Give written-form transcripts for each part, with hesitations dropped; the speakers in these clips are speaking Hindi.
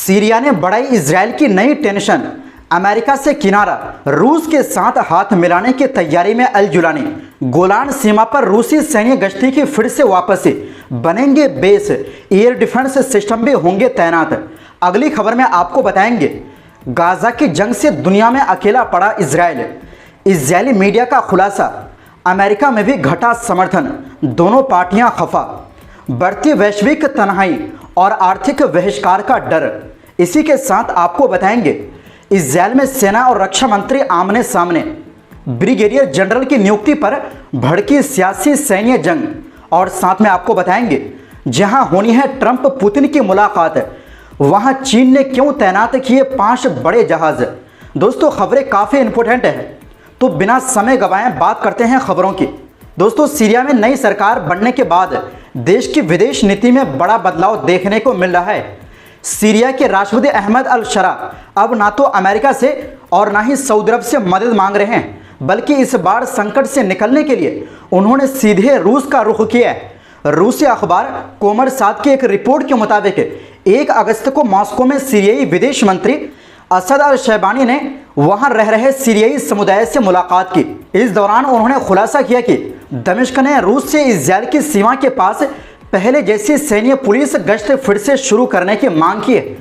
सीरिया ने बढ़ाई इजराइल की नई टेंशन, अमेरिका से किनारा, रूस के साथ हाथ मिलाने की तैयारी में अल जुलानी। गोलान सीमा पर रूसी सैन्य गश्ती की फिर से वापसी, बनेंगे बेस, एयर डिफेंस सिस्टम भी होंगे तैनात। अगली खबर में आपको बताएंगे गाजा की जंग से दुनिया में अकेला पड़ा इजराइल, इजरायली मीडिया का खुलासा, अमेरिका में भी घटा समर्थन, दोनों पार्टियां खफा, बढ़ती वैश्विक तन्हाई और आर्थिक बहिष्कार का डर। इसी के साथ आपको बताएंगे इजरायल में सेना और रक्षा मंत्री आमने सामने, ब्रिगेडियर जनरल की नियुक्ति पर भड़की सियासी सैन्य जंग, और साथ में आपको बताएंगे जहां होनी है ट्रंप पुतिन की मुलाकात, वहां चीन ने क्यों तैनात किए 5 बड़े जहाज। दोस्तों खबरें काफ़ी इंपॉर्टेंट है, तो बिना समय गवाए बात करते हैं खबरों की। दोस्तों सीरिया में नई सरकार बनने के बाद देश की विदेश नीति में बड़ा बदलाव देखने को मिल रहा है। सीरिया के राष्ट्रपति अहमद अल शरा अब ना तो अमेरिका से और ना ही सऊदी अरब से मदद मांग रहे हैं, बल्कि इस बार संकट से निकलने के लिए उन्होंने सीधे रूस का रुख किया है। रूसी अखबार कोमरसात की एक रिपोर्ट के मुताबिक 1 अगस्त को मॉस्को में सीरियाई विदेश मंत्री असद अल शैबानी ने वहां रह रहे सीरियाई समुदाय से मुलाकात की। इस दौरान उन्होंने खुलासा किया कि दमिश्क ने रूस से इजरायल की सीमा के पास पहले जैसी सैन्य पुलिस गश्त फिर से शुरू करने की मांग की है।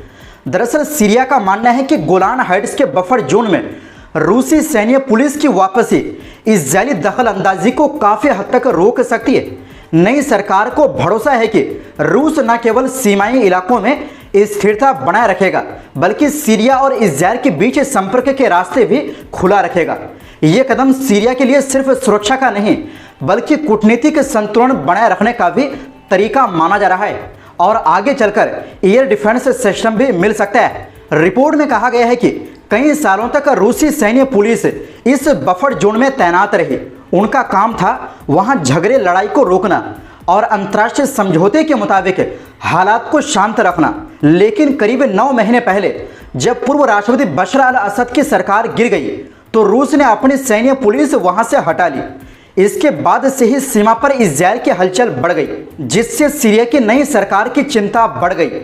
दरअसल सीरिया का मानना है कि गोलान हाइट्स के बफर जोन में रूसी सैन्य पुलिस की वापसी इजरायली दखल अंदाजी को काफ़ी हद तक रोक सकती है। नई सरकार को भरोसा है कि रूस न केवल सीमाई इलाकों में स्थिरता बनाए रखेगा, बल्कि सीरिया और इजरायल के बीच संपर्क के रास्ते भी खुला रखेगा। ये कदम सीरिया के लिए सिर्फ सुरक्षा का नहीं, बल्कि कूटनीतिक संतुलन बनाए रखने का भी तरीका माना जा रहा है, और आगे चलकर एयर डिफेंस सिस्टम भी मिल सकता है। रिपोर्ट में कहा गया है कि कई सालों तक रूसी सैन्य पुलिस इस बफर जोन में तैनात रही। उनका काम था वहां झगड़े लड़ाई को रोकना और अंतर्राष्ट्रीय समझौते के मुताबिक हालात को शांत रखना। लेकिन करीब 9 महीने पहले जब पूर्व राष्ट्रपति बशर अल असद की सरकार गिर गई तो रूस ने अपनी सैन्य पुलिस वहां से हटा ली। इसके बाद से ही सीमा पर इजरायल की हलचल बढ़ गई, जिससे सीरिया की नई सरकार की चिंता बढ़ गई।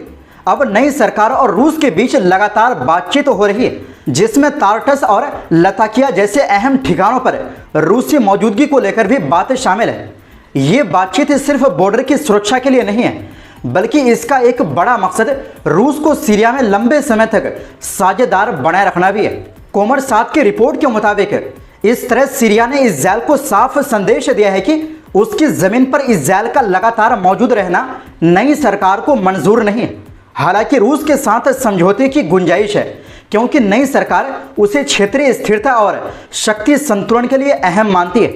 अब नई सरकार और रूस के बीच लगातार बातचीत हो रही है, जिसमें तार्टस और लताकिया जैसे अहम ठिकानों पर रूसी मौजूदगी को लेकर भी बातें शामिल है। ये बातचीत सिर्फ बॉर्डर की सुरक्षा के लिए नहीं है, बल्कि इसका एक बड़ा मकसद रूस को सीरिया में लंबे समय तक साझेदार बनाए रखना भी है। कोमरसात की रिपोर्ट के मुताबिक इस तरह सीरिया ने इजरायल को साफ संदेश दिया है कि उसकी जमीन पर इजरायल का लगातार मौजूद रहना नई सरकार को मंजूर नहीं है। हालांकि रूस के साथ समझौते की गुंजाइश है, क्योंकि नई सरकार उसे क्षेत्रीय स्थिरता और शक्ति संतुलन के लिए अहम मानती है।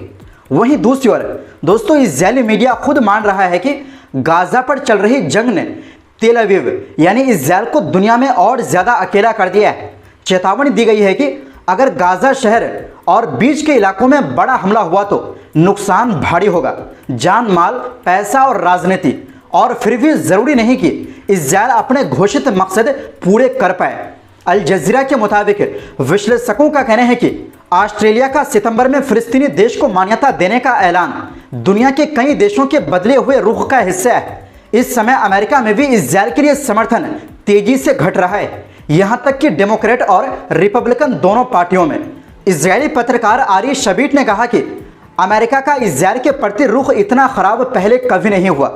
वहीं दूसरी ओर दोस्तों इजरायली मीडिया खुद मान रहा है कि गाजा पर चल रही जंग ने तेल अवीव यानी इजरायल को दुनिया में और ज्यादा अकेला कर दिया है। चेतावनी दी गई है कि अगर गाजा शहर और बीच के इलाकों में बड़ा हमला हुआ तो नुकसान भारी होगा, जान माल, पैसा और राजनीति। और फिर भी जरूरी नहीं कि इजरायल अपने घोषित मकसद पूरे कर पाए। अल जजीरा के मुताबिक विश्लेषकों का कहना है कि ऑस्ट्रेलिया का सितंबर में फिलिस्तीनी देश को मान्यता देने का ऐलान दुनिया के कई देशों के बदले हुए रुख का हिस्सा है। इस समय अमेरिका में भी इजरायल के लिए समर्थन तेजी से घट रहा है, यहां तक कि डेमोक्रेट और रिपब्लिकन दोनों पार्टियों में। इजरायली पत्रकार आरी शबीट ने कहा कि अमेरिका का इजरायल के प्रति रुख इतना खराब पहले कभी नहीं हुआ।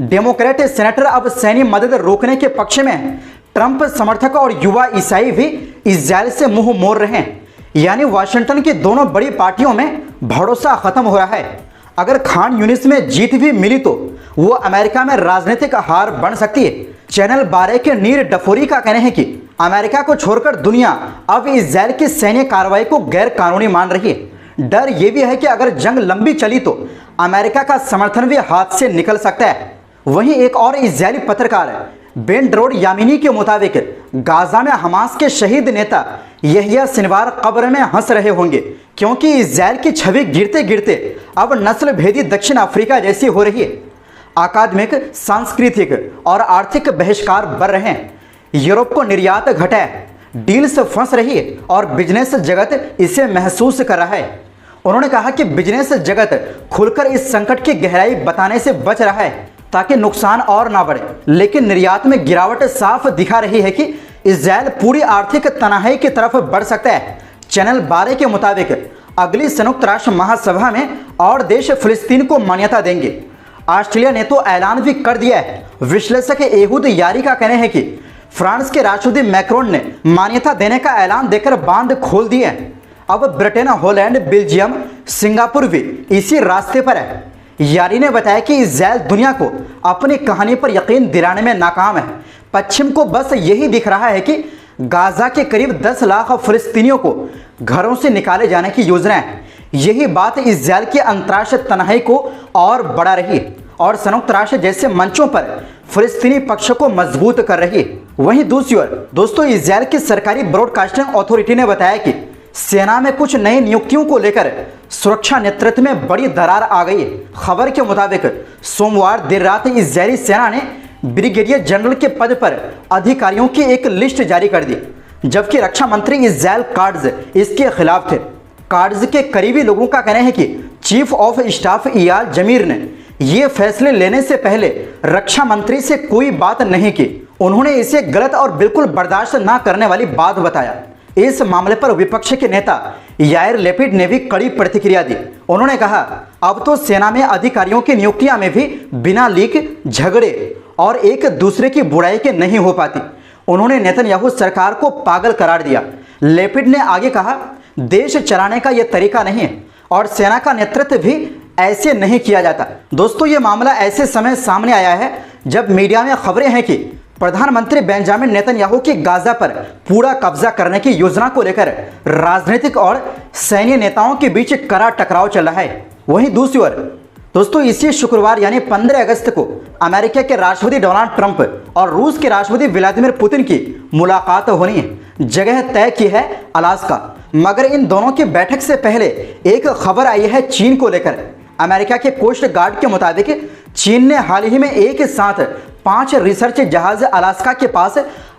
डेमोक्रेट सेनेटर अब सैन्य मदद रोकने के पक्ष में हैं। ट्रंप समर्थक और युवा ईसाई भी इजरायल से मुंह मोड़ रहे हैं, यानी वाशिंगटन की दोनों बड़ी पार्टियों में भरोसा खत्म हो रहा है। अगर खान यूनिस में जीत भी मिली तो वो अमेरिका में राजनीतिक हार बन सकती है। चैनल 12 के नीर डफोरी का कहना है कि अमेरिका को छोड़कर दुनिया अब इजरायल की सैन्य कार्रवाई को गैर कानूनी मान रही है। डर ये भी है कि अगर जंग लंबी चली तो अमेरिका का समर्थन भी हाथ से निकल सकता है। वहीं एक और इजरायली पत्रकार बेन ड्रोड यामिनी के मुताबिक गाजा में हमास के शहीद नेता यहिया सिनवार कब्र में हंस रहे होंगे, क्योंकि इजरायल की छवि गिरते गिरते अब नस्ल भेदी दक्षिण अफ्रीका जैसी हो रही है। अकादमिक, सांस्कृतिक और आर्थिक बहिष्कार बढ़ रहे हैं। यूरोप को निर्यात घटा है, डील्स फंस रही है और बिजनेस जगत इसे महसूस कर रहा है। उन्होंने कहा कि बिजनेस जगत खुलकर इस संकट की गहराई बताने से बच रहा है ताकि नुकसान और ना बढ़े, लेकिन निर्यात में गिरावट साफ दिखा रही है कि इजराइल पूरी आर्थिक तनाही की तरफ बढ़ सकता है। चैनल 12 के मुताबिक अगली संयुक्त राष्ट्र महासभा में और देश फिलिस्तीन को मान्यता देंगे। ऑस्ट्रेलिया ने तो ऐलान भी कर दिया है। विश्लेषक एहूद यारी का कहना है कि फ्रांस के राष्ट्रपति मैक्रोन ने मान्यता देने का ऐलान देकर बांध खोल दिए हैं। अब ब्रिटेन, हॉलैंड, बेल्जियम, सिंगापुर भी इसी रास्ते पर है। यारी ने बताया कि इजराइल दुनिया को अपनी कहानी पर यकीन दिलाने में नाकाम है। पश्चिम को बस यही दिख रहा है कि गाजा के करीब 10 लाख फिलिस्तीनियों को घरों से निकाले जाने की योजना है। यही बात इजराइल की अंतर्राष्ट्रीय तनाही को और बढ़ा रही है और संयुक्त राष्ट्र जैसे मंचों पर फिलिस्तीनी पक्ष को मजबूत कर रही है। वहीं दूसरी ओर दोस्तों, इजराइल की सरकारी ब्रॉडकास्टिंग अथॉरिटी ने बताया कि सेना में कुछ नई नियुक्तियों को लेकर सुरक्षा नेतृत्व में बड़ी दरार आ गई है। खबर के मुताबिक सोमवार देर रात इजरायली सेना ने ब्रिगेडियर जनरल के पद पर अधिकारियों की एक लिस्ट जारी कर दी, जबकि रक्षा मंत्री इजराइल कार्ड्स इसके खिलाफ थे। कार्ड्स के करीबी लोगों का कहना है कि चीफ ऑफ स्टाफ इयाल जमीर ने ये फैसले लेने से पहले रक्षा मंत्री से कोई बात नहीं की। उन्होंने इसे गलत और बिल्कुल बर्दाश्त न करने वाली बात बताया। इस मामले पर विपक्ष के नेता यायर लेपिड ने भी कड़ी प्रतिक्रिया दी। उन्होंने कहा, अब तो सेना में अधिकारियों की नियुक्तियां में भी बिना लीक, झगड़े और एक दूसरे की बुराई के नहीं हो पाती। उन्होंने नेतन्याहू सरकार को पागल करार दिया। लेपिड ने आगे कहा, देश चलाने का यह तरीका नहीं है और सेना का नेतृत्व भी ऐसे नहीं किया जाता। दोस्तों, ये मामला ऐसे समय सामने आया है जब मीडिया में खबरें हैं कि प्रधानमंत्री बेंजामिन नेतन्याहू की गाजा पर पूरा कब्जा करने की योजना को लेकर राजनीतिक और सैन्य नेताओं के बीच कड़ा टकराव चल रहा है। वहीं दूसरी ओर दोस्तों, इसी शुक्रवार यानी 15 अगस्त को अमेरिका के राष्ट्रपति डोनाल्ड ट्रंप और रूस के राष्ट्रपति व्लादिमीर पुतिन की मुलाकात होनी है। जगह तय की है अलास्का, मगर इन दोनों की बैठक से पहले एक खबर आई है चीन को लेकर। अमेरिका के कोस्ट गार्ड के मुताबिक चीन ने हाल ही में एक साथ 5 रिसर्च जहाज अलास्का के पास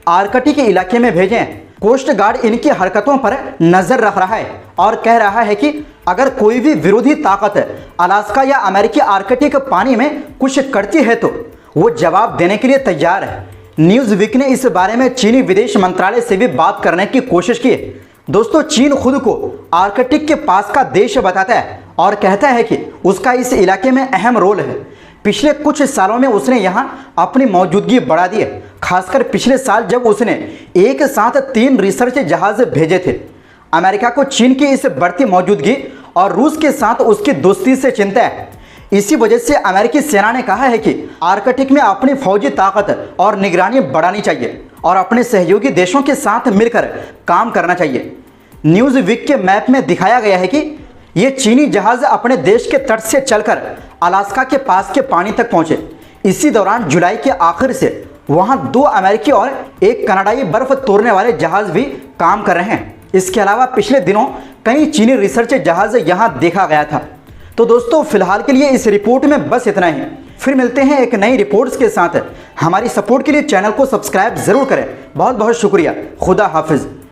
आर्कटिक इलाके में भेजे हैं। कोस्ट गार्ड इनकी हरकतों पर नजर रख रहा है और कह रहा है कि अगर कोई भी विरोधी ताकत अलास्का या अमेरिकी आर्कटिक पानी में कुछ करती है तो वो जवाब देने के लिए तैयार है। न्यूज़ वीक ने इस बारे में चीनी विदेश मंत्रालय से भी बात करने की कोशिश की है। दोस्तों, चीन खुद को आर्कटिक के पास का देश बताता है और कहता है कि उसका इस इलाके में अहम रोल है। पिछले कुछ सालों में उसने यहाँ अपनी मौजूदगी बढ़ा दी है, खासकर पिछले साल जब उसने एक साथ 3 रिसर्च जहाज भेजे थे। अमेरिका को चीन की इस बढ़ती मौजूदगी और रूस के साथ उसकी दोस्ती से चिंता है। इसी वजह से अमेरिकी सेना ने कहा है कि आर्कटिक में अपनी फौजी ताकत और निगरानी बढ़ानी चाहिए और अपने सहयोगी देशों के साथ मिलकर काम करना चाहिए। न्यूज़ वीक के मैप में दिखाया गया है कि ये चीनी जहाज अपने देश के तट से चलकर अलास्का के पास के पानी तक पहुंचे। इसी दौरान जुलाई के आखिर से वहां 2 अमेरिकी और एक कनाडाई बर्फ तोड़ने वाले जहाज भी काम कर रहे हैं। इसके अलावा पिछले दिनों कई चीनी रिसर्च जहाज यहां देखा गया था। तो दोस्तों, फिलहाल के लिए इस रिपोर्ट में बस इतना ही। फिर मिलते हैं एक नई रिपोर्ट्स के साथ। हमारी सपोर्ट के लिए चैनल को सब्सक्राइब जरूर करें। बहुत बहुत शुक्रिया। खुदा हाफिज।